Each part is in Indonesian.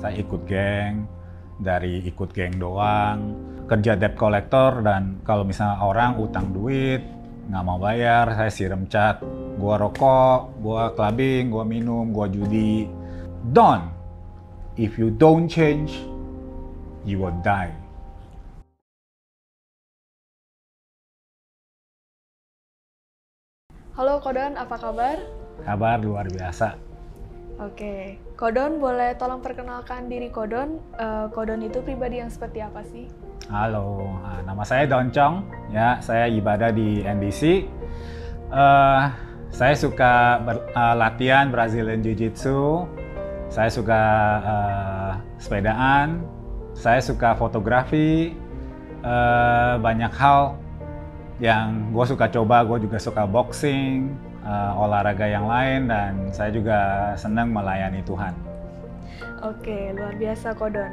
Saya ikut geng, dari ikut geng doang, kerja debt collector, dan kalau misalnya orang utang duit, nggak mau bayar, saya siram cat. Gua rokok, gua clubbing, gua minum, gua judi. Don't! If you don't change, you will die. Halo Kodon, apa kabar? Kabar luar biasa. Oke, Kodon boleh tolong perkenalkan diri Kodon. Kodon itu pribadi yang seperti apa sih? Halo, nama saya Doncong. Ya, saya ibadah di NDC. Saya suka latihan Brazilian Jiu-Jitsu. Saya suka sepedaan. Saya suka fotografi. Banyak hal yang gue suka coba. Gue juga suka boxing, olahraga yang lain, dan saya juga senang melayani Tuhan. Oke, luar biasa Kodon.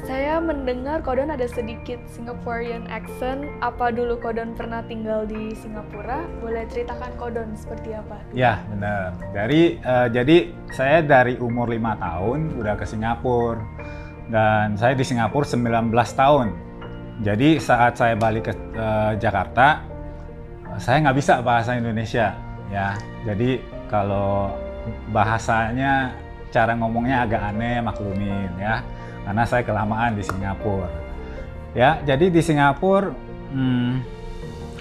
Saya mendengar Kodon ada sedikit Singaporean accent. Apa dulu Kodon pernah tinggal di Singapura? Boleh ceritakan Kodon seperti apa? Ya, benar. Jadi saya dari umur 5 tahun udah ke Singapura. Dan saya di Singapura 19 tahun. Jadi saat saya balik ke Jakarta, saya nggak bisa bahasa Indonesia. Ya, jadi kalau bahasanya, cara ngomongnya agak aneh, maklumin ya. Karena saya kelamaan di Singapura. Ya, jadi di Singapura,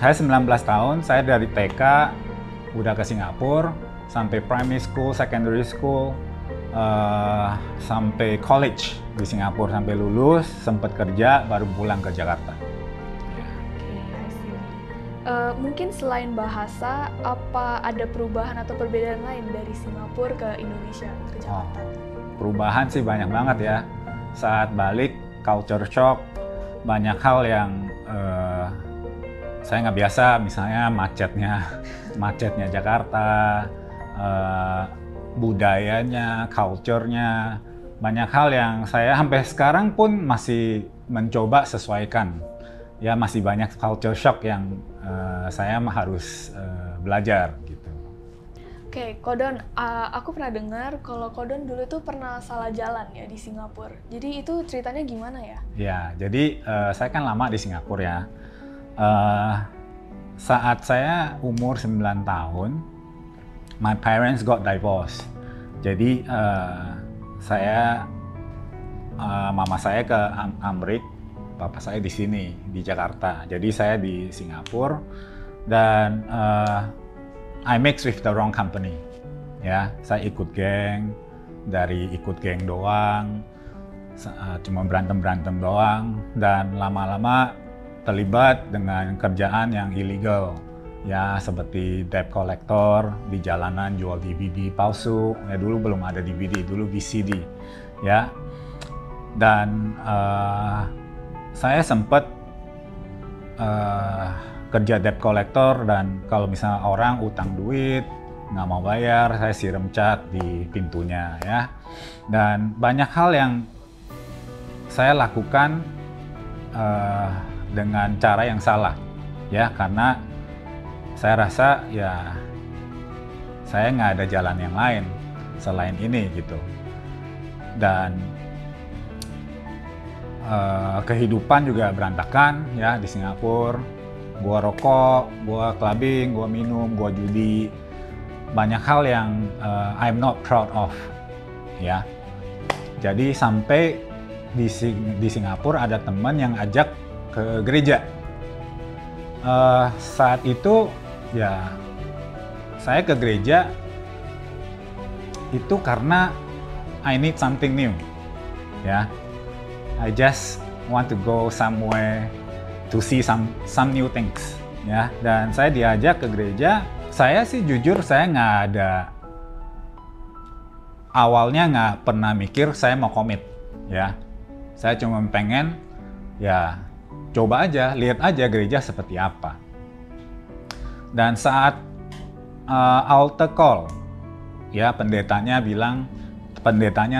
saya 19 tahun, saya dari TK udah ke Singapura, sampai primary school, secondary school, sampai college di Singapura, sampai lulus, sempat kerja, baru pulang ke Jakarta. Oke, I see. Mungkin selain bahasa, apa ada perubahan atau perbedaan lain dari Singapura ke Indonesia, ke Jakarta? Perubahan sih banyak banget ya. Saat balik, culture shock, banyak hal yang saya nggak biasa, misalnya macetnya Jakarta, budayanya, culture-nya, banyak hal yang saya sampai sekarang pun masih mencoba sesuaikan. Ya, masih banyak culture shock yang saya harus belajar gitu. Oke, Kodon, aku pernah dengar kalau Kodon dulu tuh pernah salah jalan ya di Singapura. Jadi itu ceritanya gimana ya? Ya, jadi saya kan lama di Singapura ya. Saat saya umur 9 tahun, my parents got divorced. Jadi mama saya ke Amerika, papa saya di sini, di Jakarta. Jadi saya di Singapura, dan I mix with the wrong company. Ya, saya ikut geng, dari ikut geng doang, cuma berantem doang, dan lama-lama terlibat dengan kerjaan yang illegal. Ya, seperti debt collector, di jalanan jual DVD palsu. Ya, dulu belum ada DVD, dulu VCD. Ya, dan saya sempat kerja debt collector, dan kalau misalnya orang utang duit, nggak mau bayar, saya siram cat di pintunya ya. Dan banyak hal yang saya lakukan dengan cara yang salah ya, karena saya rasa ya saya nggak ada jalan yang lain selain ini gitu. Dan kehidupan juga berantakan ya di Singapura. Gua rokok, gua clubbing, gua minum, gua judi. Banyak hal yang I'm not proud of ya. Jadi sampai di Singapura ada teman yang ajak ke gereja. Saat itu ya saya ke gereja itu karena I need something new ya. I just want to go somewhere to see some new things ya. Dan saya diajak ke gereja. Saya sih jujur, saya awalnya nggak pernah mikir saya mau komit ya. Saya cuma pengen ya coba aja, lihat aja gereja seperti apa. Dan saat altar call ya, pendetanya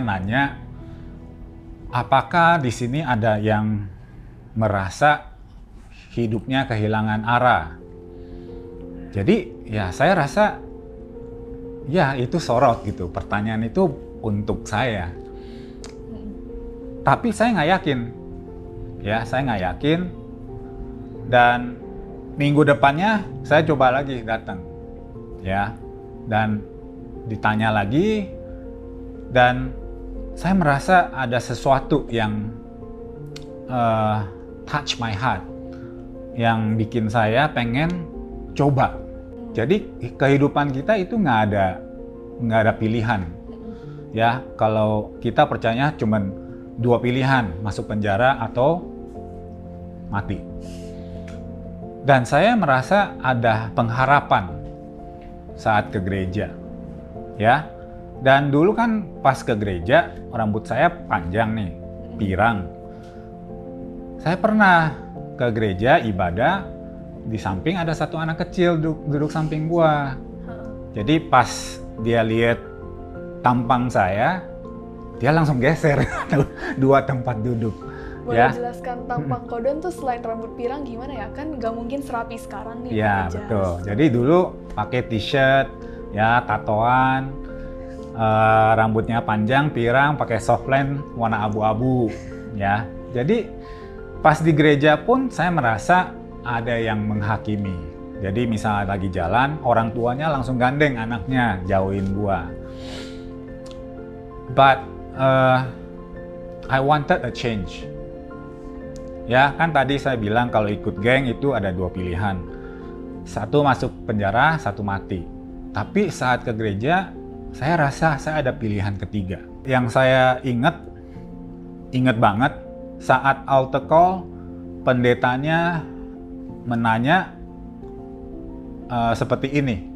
nanya, apakah di sini ada yang merasa hidupnya kehilangan arah? Jadi ya saya rasa ya itu sorot gitu, pertanyaan itu untuk saya. Tapi saya nggak yakin. Ya, saya nggak yakin. Dan minggu depannya saya coba lagi datang. Ya, dan ditanya lagi. Dan saya merasa ada sesuatu yang touch my heart. Yang bikin saya pengen coba. Jadi kehidupan kita itu nggak ada pilihan. Ya, kalau kita percaya cuman 2 pilihan, masuk penjara atau mati. Dan saya merasa ada pengharapan saat ke gereja. Ya. Dan dulu kan pas ke gereja, rambut saya panjang nih, pirang. Saya pernah ke gereja ibadah, di samping ada satu anak kecil duduk samping gua. Jadi pas dia lihat tampang saya, dia langsung geser 2 tempat duduk. Boleh Ya. jelaskan tampang Kodon tuh selain rambut pirang gimana ya? Kan nggak mungkin serapi sekarang nih. Ya, pakai jas. betul. Jadi dulu pakai t-shirt, ya, tatoan, rambutnya panjang, pirang, pakai softline warna abu-abu, ya. Jadi pas di gereja pun saya merasa ada yang menghakimi. Jadi misalnya lagi jalan, orang tuanya langsung gandeng anaknya, jauhin gua. But I wanted a change. Ya, kan tadi saya bilang kalau ikut geng itu ada 2 pilihan. Satu masuk penjara, satu mati. Tapi saat ke gereja, saya rasa saya ada pilihan ketiga. Yang saya ingat banget, saat altar call, pendetanya menanya seperti ini.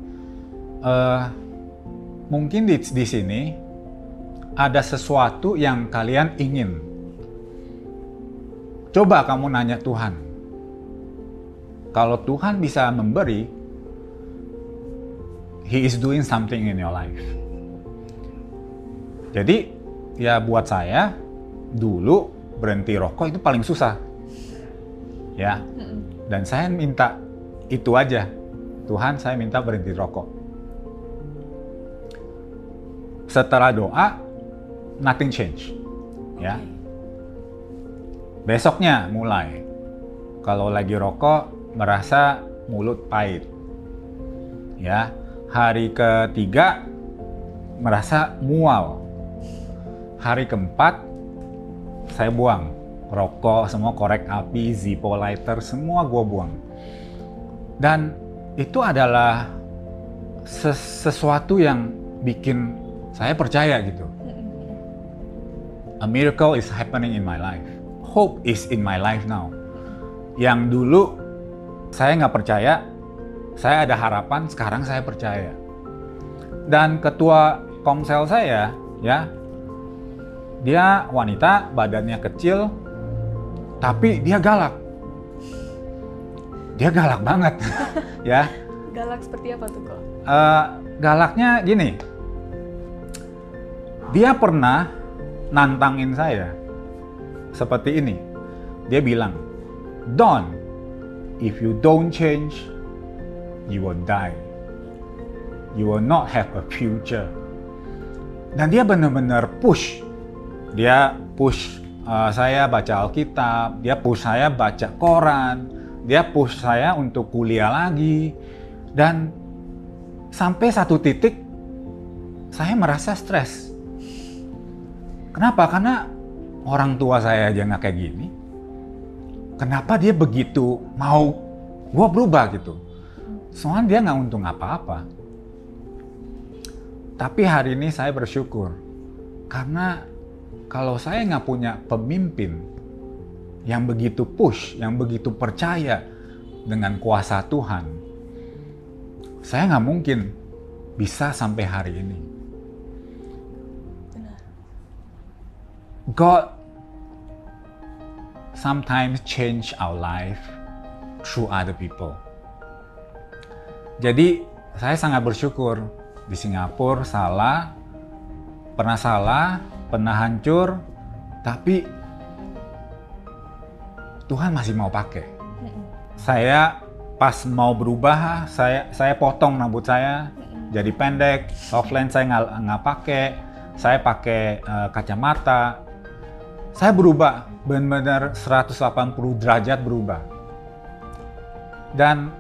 Mungkin di sini ada sesuatu yang kalian ingin. Coba kamu nanya Tuhan. Kalau Tuhan bisa memberi, He is doing something in your life. Jadi, ya buat saya, dulu berhenti rokok itu paling susah. Ya, dan saya minta itu aja. Tuhan, saya minta berhenti rokok. Setelah doa, nothing change. Ya. Besoknya mulai. Kalau lagi rokok, merasa mulut pahit. Ya. Hari ketiga, merasa mual. Hari keempat, saya buang. Rokok, semua korek api, Zippo lighter, semua gue buang. Dan itu adalah sesuatu yang bikin saya percaya gitu. A miracle is happening in my life. Hope is in my life now. Yang dulu saya nggak percaya, saya ada harapan, sekarang saya percaya. Dan ketua komsel saya, ya, dia wanita, badannya kecil, tapi dia galak. Dia galak banget, ya. Galak seperti apa tuh kok? Galaknya gini, dia pernah nantangin saya seperti ini. Dia bilang, Don, if you don't change, you will die. You will not have a future. Dan dia benar-benar push. Dia push saya baca Alkitab, dia push saya baca koran, dia push saya untuk kuliah lagi. Dan sampai satu titik, saya merasa stres. Kenapa? Karena orang tua saya aja nggak kayak gini. Kenapa dia begitu mau gue berubah gitu? Soalnya dia nggak untung apa-apa. Tapi hari ini saya bersyukur. Karena kalau saya nggak punya pemimpin yang begitu push, yang begitu percaya dengan kuasa Tuhan, saya nggak mungkin bisa sampai hari ini. God sometimes change our life through other people. Jadi saya sangat bersyukur di Singapura pernah hancur, tapi Tuhan masih mau pakai. Saya pas mau berubah, saya potong rambut saya jadi pendek, soft lens saya nggak pakai, saya pakai kacamata. Saya berubah, benar-benar 180 derajat berubah. Dan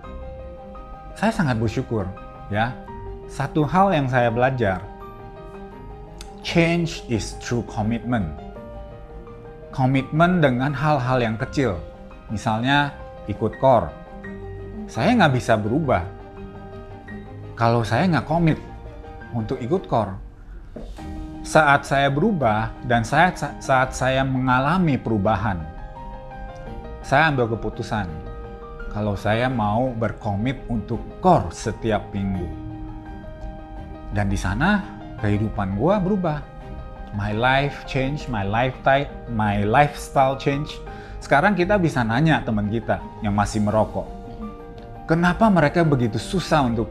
saya sangat bersyukur, ya. Satu hal yang saya belajar, change is through commitment. Komitmen dengan hal-hal yang kecil, misalnya ikut core. Saya nggak bisa berubah kalau saya nggak komit untuk ikut core. Saat saya berubah dan saat saya mengalami perubahan, saya ambil keputusan kalau saya mau berkomit untuk core setiap minggu. Dan di sana kehidupan gua berubah. My life change, my lifestyle change. Sekarang kita bisa nanya teman kita yang masih merokok, kenapa mereka begitu susah untuk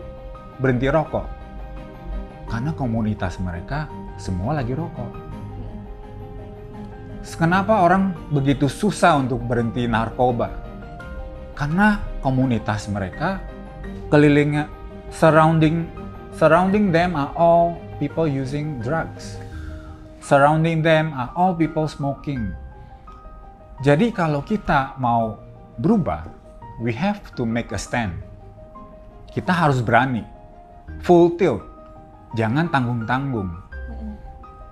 berhenti rokok? Karena komunitas mereka semua lagi rokok. Kenapa orang begitu susah untuk berhenti narkoba? Karena komunitas mereka kelilingnya, surrounding them are all people using drugs. Surrounding them are all people smoking. Jadi kalau kita mau berubah, we have to make a stand. Kita harus berani, full tilt, jangan tanggung-tanggung.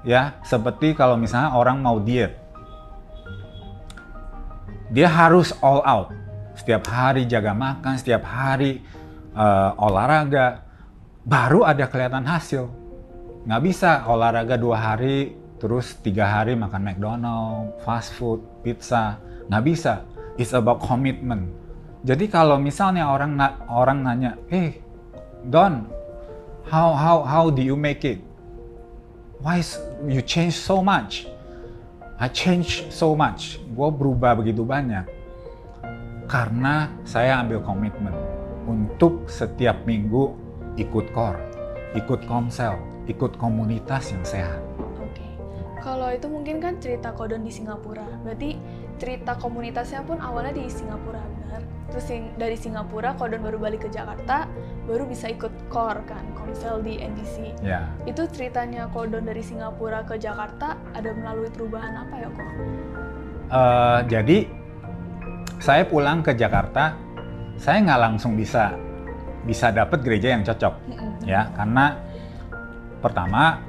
Ya, seperti kalau misalnya orang mau diet, dia harus all out. Setiap hari jaga makan, setiap hari olahraga, baru ada kelihatan hasil. Nggak bisa olahraga 2 hari, terus 3 hari makan McDonald's, fast food, pizza. Nggak bisa. It's about commitment. Jadi kalau misalnya orang nanya, hey Don, how do you make it? Why you change so much? I change so much. Gue berubah begitu banyak. Karena saya ambil komitmen untuk setiap minggu ikut core, ikut komsel, ikut komunitas yang sehat. Oke. Kalau itu mungkin kan cerita Kodon di Singapura. Berarti cerita komunitasnya pun awalnya di Singapura, benar? Terus dari Singapura Kodon baru balik ke Jakarta, baru bisa ikut core kan, komsel di NDC. Ya. Itu ceritanya Kodon dari Singapura ke Jakarta ada melalui perubahan apa ya kok? Jadi saya pulang ke Jakarta, saya nggak langsung bisa dapat gereja yang cocok, ya, karena pertama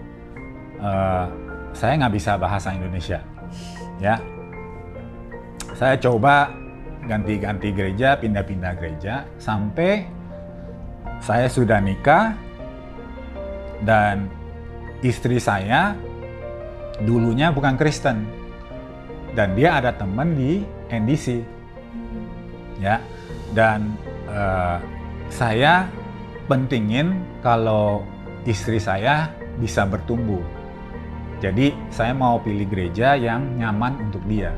saya nggak bisa bahasa Indonesia, ya. Saya coba ganti-ganti gereja, pindah-pindah gereja, sampai saya sudah nikah dan istri saya dulunya bukan Kristen dan dia ada teman di NDC. Ya, dan saya pentingin kalau istri saya bisa bertumbuh. Jadi saya mau pilih gereja yang nyaman untuk dia.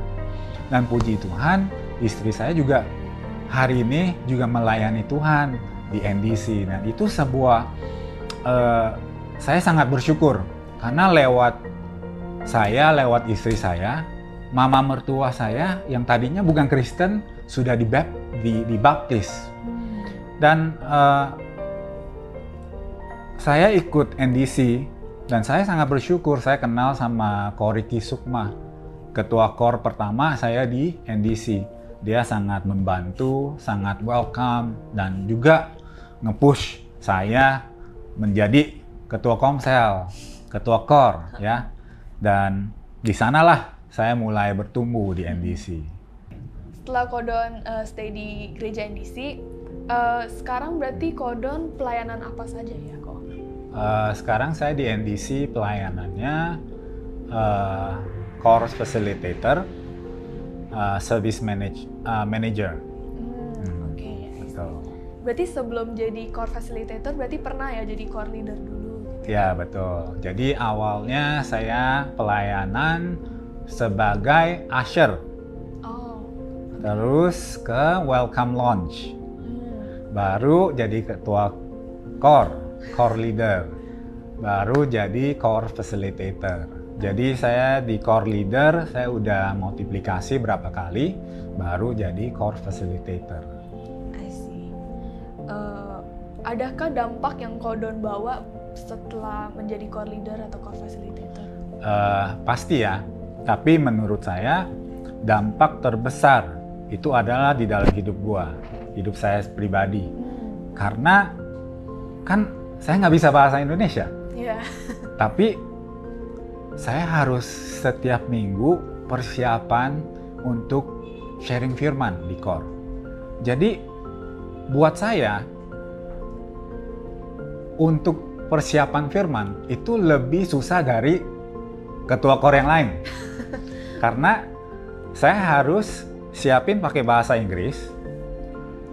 Dan puji Tuhan, istri saya juga hari ini juga melayani Tuhan di NDC. Nah itu sebuah, saya sangat bersyukur karena lewat istri saya, mama mertua saya yang tadinya bukan Kristen sudah dibaptis. Dan saya ikut NDC dan saya sangat bersyukur saya kenal sama Koriki Sukma, ketua core pertama saya di NDC. Dia sangat membantu, sangat welcome dan juga nge-push saya menjadi ketua komsel, ketua core, ya. Dan di sanalah saya mulai bertumbuh di NDC. Setelah Kodon stay di gereja NDC, sekarang berarti Kodon pelayanan apa saja ya kok? Sekarang saya di NDC pelayanannya course facilitator, service manager. Oke. Betul. Berarti sebelum jadi core facilitator berarti pernah ya jadi core leader dulu? Ya betul. Jadi awalnya saya pelayanan sebagai usher. Terus ke welcome launch, baru jadi ketua core leader, baru jadi core facilitator. Jadi saya di core leader, saya udah multiplikasi berapa kali, baru jadi core facilitator. I see. Adakah dampak yang Kodon bawa setelah menjadi core leader atau core facilitator? Pasti ya. Tapi menurut saya dampak terbesar itu adalah di dalam hidup saya pribadi. Karena kan saya nggak bisa bahasa Indonesia. Iya. Tapi saya harus setiap minggu persiapan untuk sharing firman di Core. Jadi buat saya untuk persiapan firman itu lebih susah dari ketua Core yang lain. Karena saya harus siapin pakai bahasa Inggris,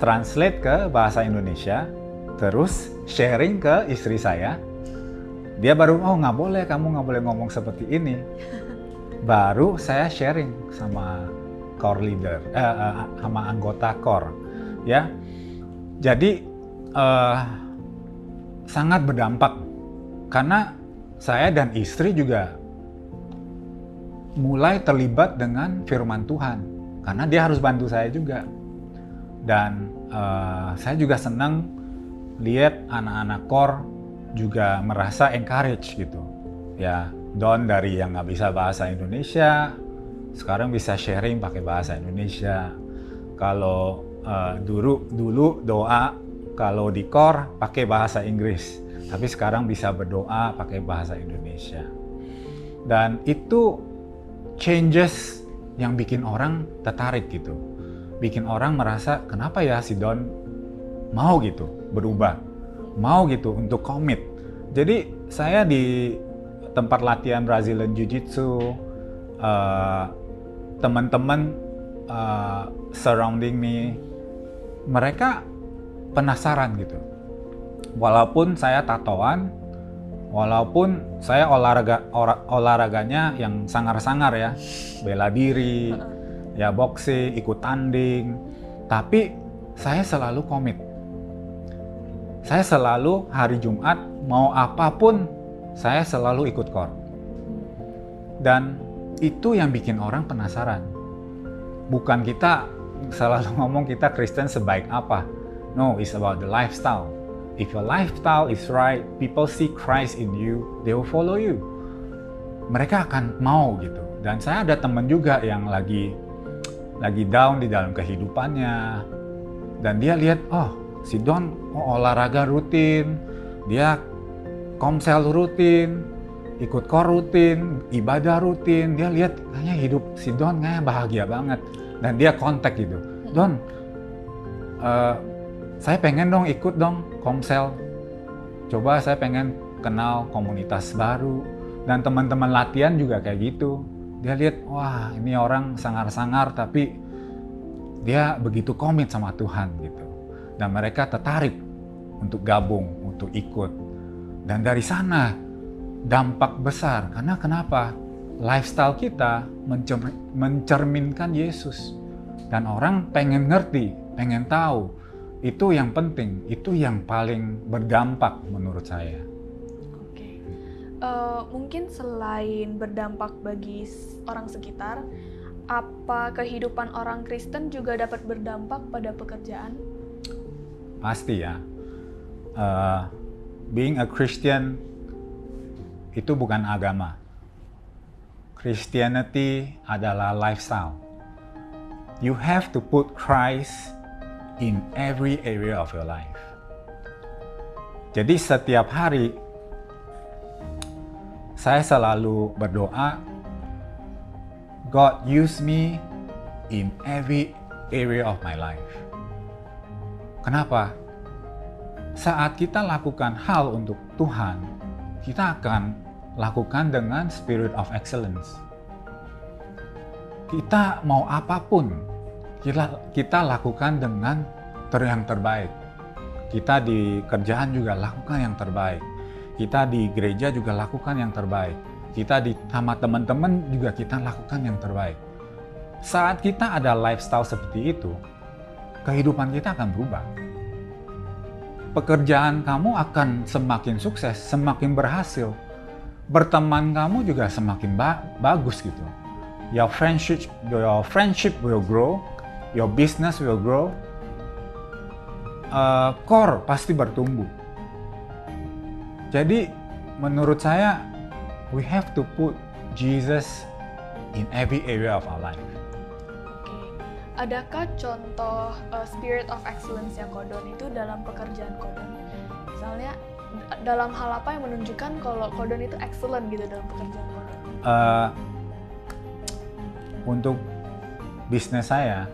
translate ke bahasa Indonesia, terus sharing ke istri saya. Dia baru, oh nggak boleh, kamu nggak boleh ngomong seperti ini. Baru saya sharing sama core leader, sama anggota core, ya. Jadi sangat berdampak karena saya dan istri juga mulai terlibat dengan firman Tuhan, karena dia harus bantu saya juga. Dan saya juga senang lihat anak-anak core juga merasa encourage gitu. Ya, Don dari yang nggak bisa bahasa Indonesia, sekarang bisa sharing pakai bahasa Indonesia. Kalau dulu doa kalau di core pakai bahasa Inggris, tapi sekarang bisa berdoa pakai bahasa Indonesia. Dan itu changes yang bikin orang tertarik gitu. Bikin orang merasa kenapa ya si Don mau gitu berubah, mau gitu untuk komit. Jadi saya di tempat latihan Brazilian Jiu-Jitsu, teman-teman surrounding me, mereka penasaran gitu. Walaupun saya tatoan, walaupun saya olahraganya yang sangar-sangar ya, bela diri, ya boxing, ikut tanding, tapi saya selalu komit. Saya selalu hari Jumat mau apapun saya selalu ikut core. Dan itu yang bikin orang penasaran. Bukan kita selalu ngomong kita Kristen sebaik apa. No, it's about the lifestyle. If your lifestyle is right, people see Christ in you, they will follow you. Mereka akan mau gitu. Dan saya ada teman juga yang lagi down di dalam kehidupannya. Dan dia lihat, oh si Don olahraga rutin, dia komsel rutin, ikut core rutin, ibadah rutin. Dia lihat kayaknya hidup si Don kayaknya bahagia banget. Dan dia kontak gitu, Don, saya pengen dong ikut dong komsel. Coba saya pengen kenal komunitas baru. Dan teman-teman latihan juga kayak gitu. Dia lihat, wah ini orang sangar-sangar tapi dia begitu komit sama Tuhan gitu. Dan mereka tertarik untuk gabung, untuk ikut. Dan dari sana dampak besar. Karena kenapa? Lifestyle kita mencerminkan Yesus. Dan orang pengen ngerti, pengen tahu. Itu yang penting, itu yang paling berdampak menurut saya. Oke. Mungkin selain berdampak bagi orang sekitar, apa kehidupan orang Kristen juga dapat berdampak pada pekerjaan? Pasti ya. Being a Christian itu bukan agama. Christianity adalah lifestyle. You have to put Christ in every area of your life. Jadi setiap hari saya selalu berdoa, God use me in every area of my life. Kenapa? Saat kita lakukan hal untuk Tuhan, kita akan lakukan dengan spirit of excellence. Kita mau apapun, kita lakukan dengan yang terbaik. Kita di kerjaan juga lakukan yang terbaik. Kita di gereja juga lakukan yang terbaik. Kita sama teman-teman juga kita lakukan yang terbaik. Saat kita ada lifestyle seperti itu, kehidupan kita akan berubah. Pekerjaan kamu akan semakin sukses, semakin berhasil. Berteman kamu juga semakin bagus gitu. Your friendship will grow, your business will grow. Core pasti bertumbuh. Jadi menurut saya, we have to put Jesus in every area of our life. Oke. Adakah contoh spirit of excellence yang Kodon itu dalam pekerjaan Kodon? Misalnya dalam hal apa yang menunjukkan kalau Kodon itu excellent gitu dalam pekerjaan Kodon? Untuk bisnis saya,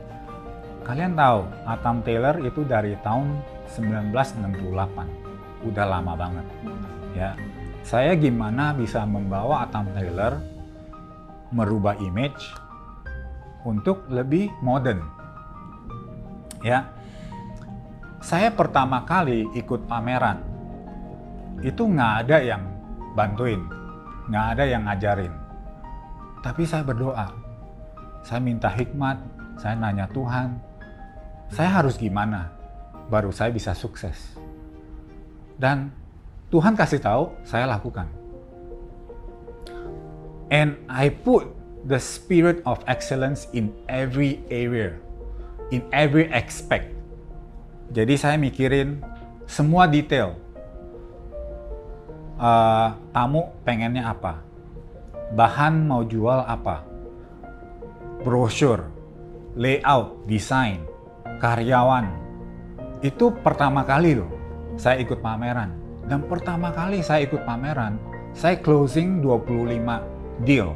kalian tahu Atam Taylor itu dari tahun 1968, udah lama banget. Ya, saya gimana bisa membawa Atam Taylor merubah image untuk lebih modern. Ya, saya pertama kali ikut pameran itu nggak ada yang bantuin, nggak ada yang ngajarin. Tapi saya berdoa, saya minta hikmat, saya nanya Tuhan, saya harus gimana baru saya bisa sukses. Dan Tuhan kasih tahu, saya lakukan. And I put the spirit of excellence in every area, in every aspect. Jadi saya mikirin semua detail. Tamu pengennya apa? Bahan mau jual apa? Brosur, layout, desain, karyawan. Itu pertama kali loh saya ikut pameran. Dan pertama kali saya ikut pameran, saya closing 25 deal.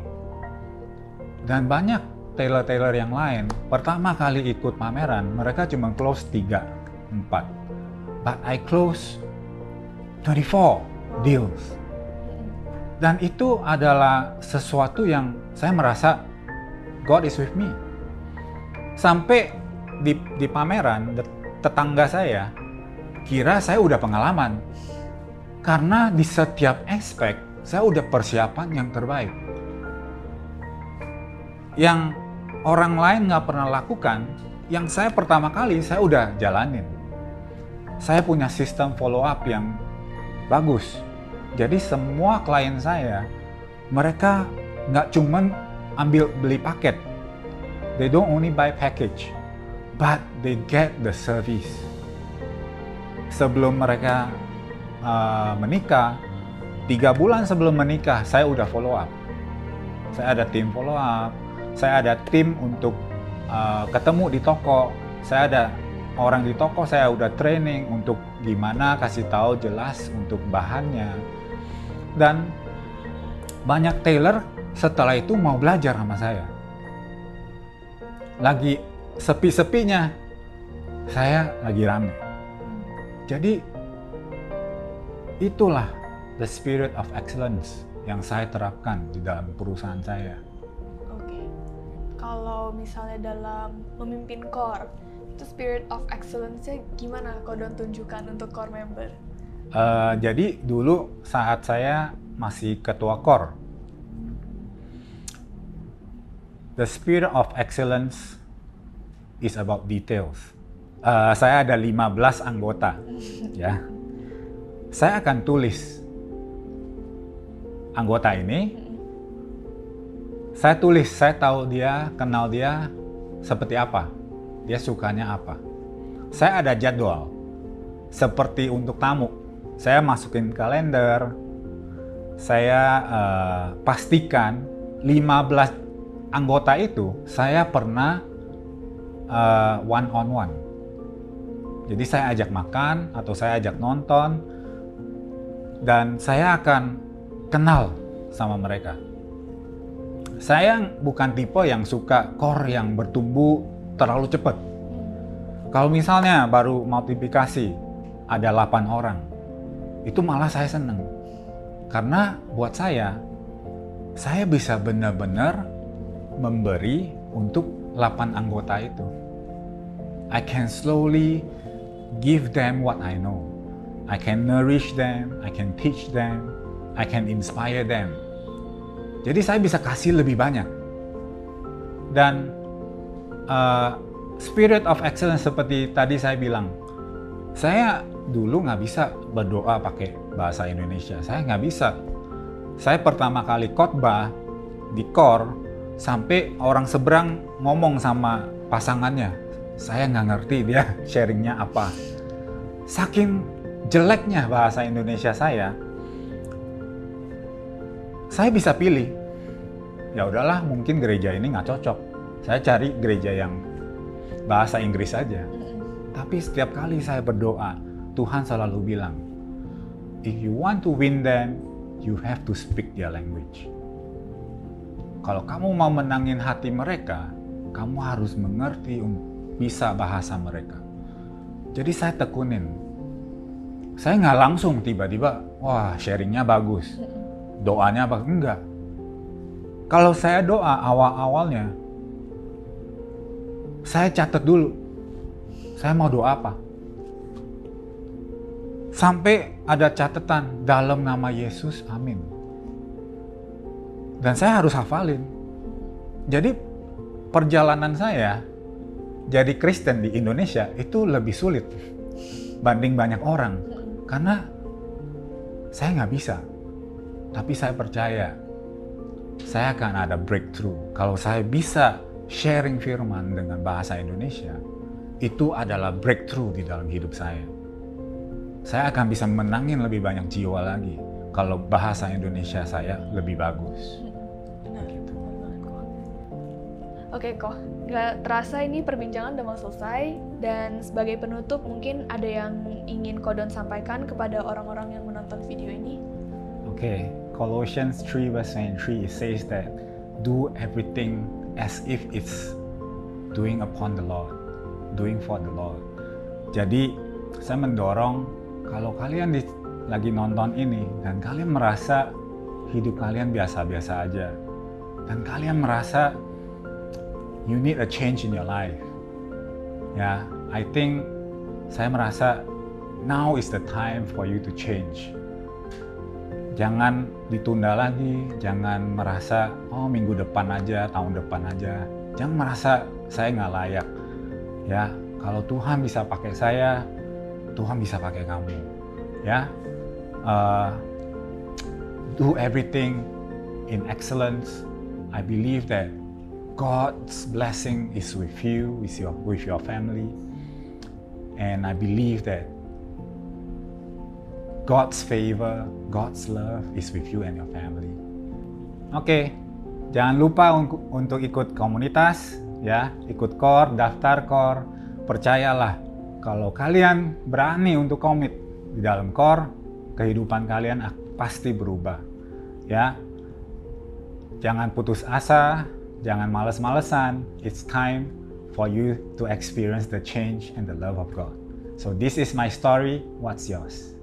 Dan banyak tailor-tailor yang lain, pertama kali ikut pameran, mereka cuma close 3, 4. But I close 24 deals. Dan itu adalah sesuatu yang saya merasa God is with me. Sampai di pameran, tetangga saya kira saya udah pengalaman. Karena di setiap aspek, saya udah persiapan yang terbaik. Yang orang lain nggak pernah lakukan, yang saya pertama kali, saya udah jalanin. Saya punya sistem follow up yang bagus. Jadi semua klien saya, mereka nggak cuman beli paket. They don't only buy package, but they get the service. Sebelum mereka menikah, 3 bulan sebelum menikah, saya udah follow up. Saya ada tim follow up, saya ada tim untuk ketemu di toko, saya ada orang di toko, saya udah training untuk gimana kasih tahu jelas untuk bahannya. Dan banyak tailor setelah itu mau belajar sama saya. Lagi sepi-sepinya, saya lagi rame. Jadi itulah the spirit of excellence yang saya terapkan di dalam perusahaan saya. Oke. Kalau misalnya dalam memimpin core, itu spirit of excellence-nya gimana Kodon tunjukkan untuk core member? Jadi dulu saat saya masih ketua core, the spirit of excellence is about details. Saya ada 15 anggota, ya. Saya akan tulis anggota ini. Saya tulis, saya tahu dia, kenal dia seperti apa, dia sukanya apa. Saya ada jadwal, seperti untuk tamu. Saya masukin kalender, saya pastikan 15 anggota itu saya pernah one on one. Jadi saya ajak makan atau saya ajak nonton dan saya akan kenal sama mereka. Saya bukan tipe yang suka core yang bertumbuh terlalu cepat. Kalau misalnya baru multiplikasi ada 8 orang, itu malah saya seneng. Karena buat saya bisa benar-benar memberi untuk 8 anggota itu. I can slowly give them what I know. I can nourish them, I can teach them, I can inspire them. Jadi saya bisa kasih lebih banyak. Dan spirit of excellence seperti tadi saya bilang, saya dulu nggak bisa berdoa pakai bahasa Indonesia. Saya nggak bisa. Saya pertama kali khotbah di core, sampai orang seberang ngomong sama pasangannya. Saya nggak ngerti dia sharingnya apa. Saking jeleknya bahasa Indonesia saya bisa pilih. ya udahlah, mungkin gereja ini nggak cocok. Saya cari gereja yang bahasa Inggris saja. Tapi setiap kali saya berdoa, Tuhan selalu bilang, if you want to win them, you have to speak their language. Kalau kamu mau menangin hati mereka, kamu harus mengerti bisa bahasa mereka. Jadi saya tekunin. Saya nggak langsung tiba-tiba, wah sharingnya bagus, doanya bagus. Enggak. Kalau saya doa awal-awalnya, saya catat dulu, saya mau doa apa. Sampai ada catatan, dalam nama Yesus, amin. Dan saya harus hafalin. Jadi perjalanan saya jadi Kristen di Indonesia itu lebih sulit banding banyak orang. Karena saya nggak bisa. Tapi saya percaya, saya akan ada breakthrough. Kalau saya bisa sharing firman dengan bahasa Indonesia, itu adalah breakthrough di dalam hidup saya. Saya akan bisa menangin lebih banyak jiwa lagi kalau bahasa Indonesia saya lebih bagus. Gitu. Oke kok, nggak terasa ini perbincangan udah mau selesai. Dan sebagai penutup, mungkin ada yang ingin Kodon sampaikan kepada orang-orang yang menonton video ini? Okay, Colossians 3 verse 23 says that do everything as if it's doing upon the Lord, doing for the Lord. Jadi saya mendorong kalau kalian lagi nonton ini dan kalian merasa hidup kalian biasa-biasa aja dan kalian merasa you need a change in your life, ya, I think saya merasa now is the time for you to change. Jangan ditunda lagi, jangan merasa, oh minggu depan aja, tahun depan aja. Jangan merasa saya nggak layak. Ya, kalau Tuhan bisa pakai saya, Tuhan bisa pakai kamu. Ya, do everything in excellence. I believe that God's blessing is with you, with your family. And I believe that God's favor, God's love is with you and your family. Oke, jangan lupa untuk ikut komunitas, ya, ikut core, daftar core. Percayalah, kalau kalian berani untuk komit di dalam core, kehidupan kalian pasti berubah, ya. Jangan putus asa, jangan males-malesan. It's time for you to experience the change and the love of God. So this is my story. What's yours?